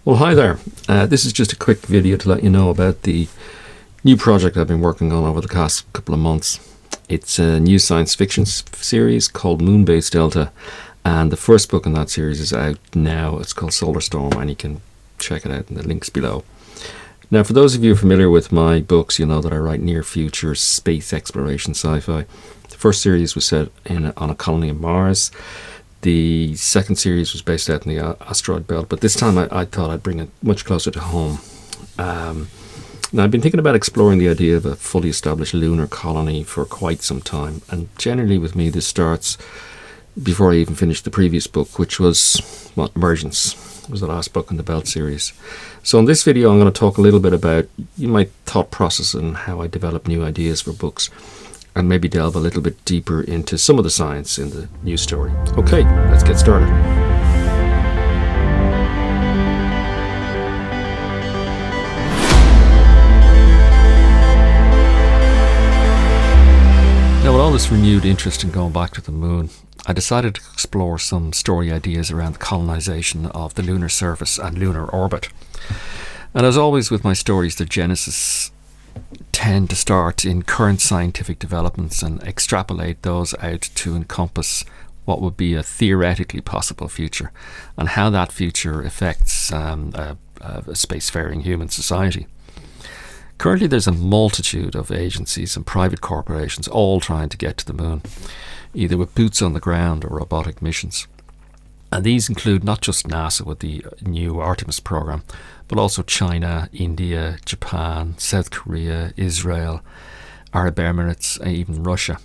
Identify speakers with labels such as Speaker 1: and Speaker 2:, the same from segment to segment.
Speaker 1: Well, hi there. This is just a quick video to let you know about the new project I've been working on over the past couple of months. It's a new science fiction series called Moonbase Delta, and the first book in that series is out now. It's called Solar Storm, and you can check it out in the links below. Now, for those of you familiar with my books, you know that I write near future space exploration sci-fi. The first series was set on a colony on Mars. The second series was based out in the asteroid belt, but this time I thought I'd bring it much closer to home. Now, I've been thinking about exploring the idea of a fully established lunar colony for quite some time, and generally with me this starts before I even finished the previous book, which was, Emergence. It was the last book in the Belt series. So in this video I'm going to talk a little bit about my thought process and how I develop new ideas for books, and maybe delve a little bit deeper into some of the science in the new story. Okay, let's get started. Now, with all this renewed interest in going back to the moon, I decided to explore some story ideas around the colonization of the lunar surface and lunar orbit. And as always with my stories, the genesis tend to start in current scientific developments and extrapolate those out to encompass what would be a theoretically possible future and how that future affects a spacefaring human society. Currently there's a multitude of agencies and private corporations all trying to get to the moon, either with boots on the ground or robotic missions. And these include not just NASA with the new Artemis program, but also China, India, Japan, South Korea, Israel, Arab Emirates, and even Russia.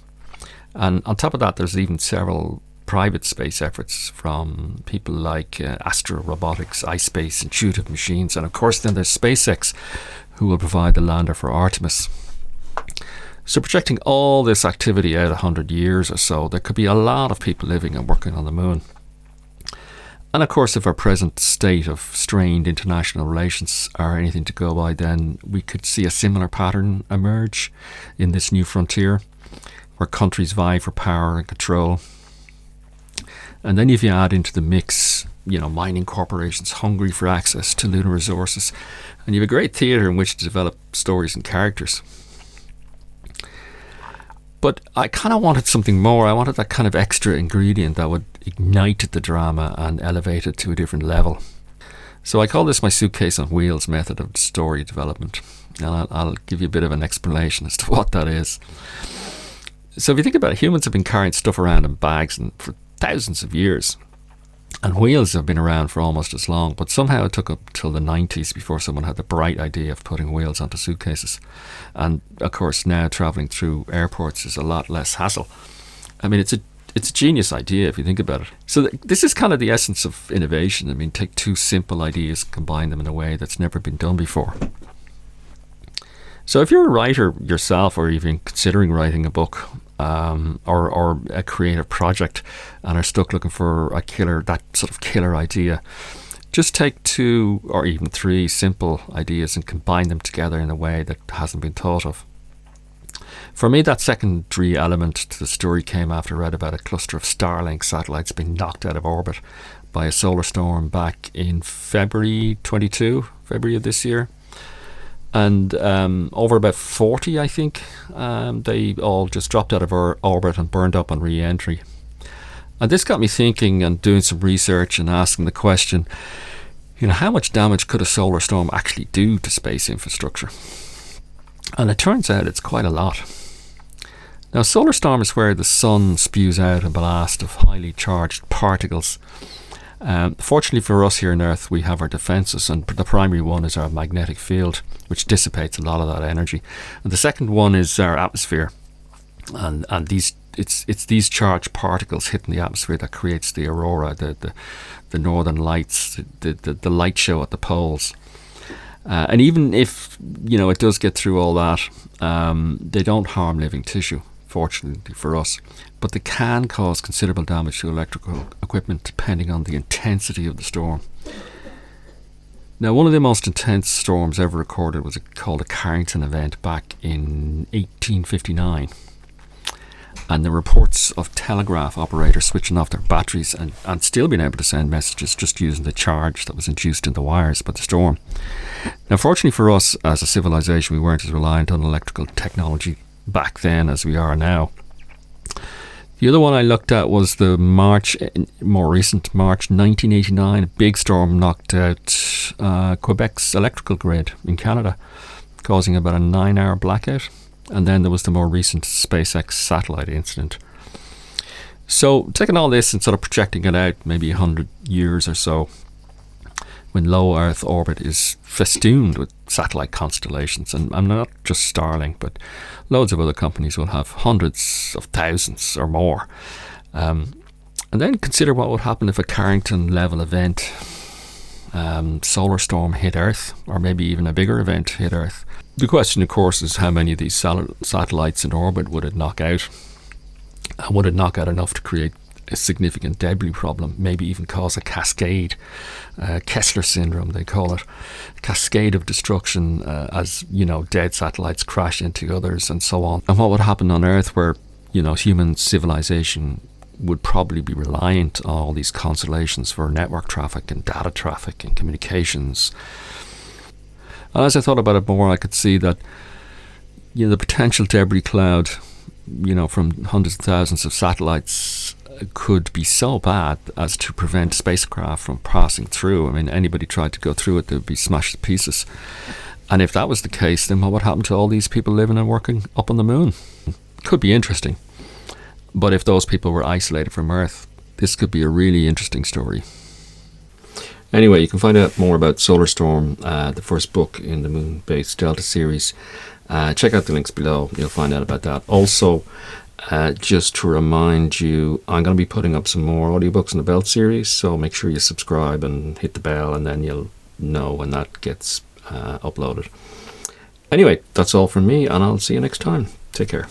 Speaker 1: And on top of that, there's even several private space efforts from people like Astra Robotics, iSpace, Intuitive Machines, and of course then there's SpaceX, who will provide the lander for Artemis. So projecting all this activity out 100 years or so, there could be a lot of people living and working on the moon. And of course, if our present state of strained international relations are anything to go by, then we could see a similar pattern emerge in this new frontier, where countries vie for power and control. And then if you add into the mix, mining corporations hungry for access to lunar resources, and you have a great theatre in which to develop stories and characters. But I kind of wanted something more. I wanted that kind of extra ingredient that would ignite the drama and elevate it to a different level. So I call this my suitcase on wheels method of story development. And I'll give you a bit of an explanation as to what that is. So if you think about it, humans have been carrying stuff around in bags for thousands of years. And wheels have been around for almost as long, but somehow it took up till the 90s before someone had the bright idea of putting wheels onto suitcases. And of course now travelling through airports is a lot less hassle. I mean, it's a genius idea if you think about it. So this is kind of the essence of innovation. I mean, take two simple ideas, combine them in a way that's never been done before. So if you're a writer yourself, or even considering writing a book, or a creative project, and are stuck looking for that sort of killer idea, just take two or even three simple ideas and combine them together in a way that hasn't been thought of. For me, that secondary element to the story came after I read about a cluster of Starlink satellites being knocked out of orbit by a solar storm back in February of this year. And over about 40, I think, they all just dropped out of our orbit and burned up on re-entry. And this got me thinking and doing some research and asking the question, how much damage could a solar storm actually do to space infrastructure? And it turns out it's quite a lot. Now, a solar storm is where the sun spews out a blast of highly charged particles. Fortunately for us here on Earth, we have our defences, and the primary one is our magnetic field, which dissipates a lot of that energy. And the second one is our atmosphere, and it's these charged particles hitting the atmosphere that creates the aurora, the northern lights, the light show at the poles. And even if it does get through all that, they don't harm living tissue, fortunately for us, but they can cause considerable damage to electrical equipment depending on the intensity of the storm. Now, one of the most intense storms ever recorded was called a Carrington event back in 1859. And the reports of telegraph operators switching off their batteries and still being able to send messages just using the charge that was induced in the wires by the storm. Now, fortunately for us as a civilization, we weren't as reliant on electrical technology back then as we are now. The other one I looked at was the more recent March 1989. A big storm knocked out Quebec's electrical grid in Canada, causing about a 9-hour blackout. And then there was the more recent SpaceX satellite incident. So taking all this and sort of projecting it out maybe 100 years or so, when low Earth orbit is festooned with satellite constellations, and not just Starlink, but loads of other companies will have hundreds of thousands or more. And then consider what would happen if a Carrington level event, solar storm hit Earth, or maybe even a bigger event hit Earth. The question, of course, is how many of these satellites in orbit would it knock out? And would it knock out enough to create a significant debris problem, maybe even cause a cascade, Kessler syndrome they call it, cascade of destruction as, dead satellites crash into others and so on. And what would happen on Earth where, human civilization would probably be reliant on all these constellations for network traffic and data traffic and communications. And as I thought about it more, I could see that, the potential debris cloud, from hundreds of thousands of satellites could be so bad as to prevent spacecraft from passing through. I mean, anybody tried to go through it, they'd be smashed to pieces. And if that was the case, then what would happen to all these people living and working up on the moon? Could be interesting. But if those people were isolated from Earth, this could be a really interesting story. Anyway, you can find out more about Solar Storm, the first book in the Moon-Based Delta series. Check out the links below. You'll find out about that. Also, just to remind you, I'm going to be putting up some more audiobooks in the Belt series, so make sure you subscribe and hit the bell, and then you'll know when that gets uploaded. Anyway, that's all from me, and I'll see you next time. Take care.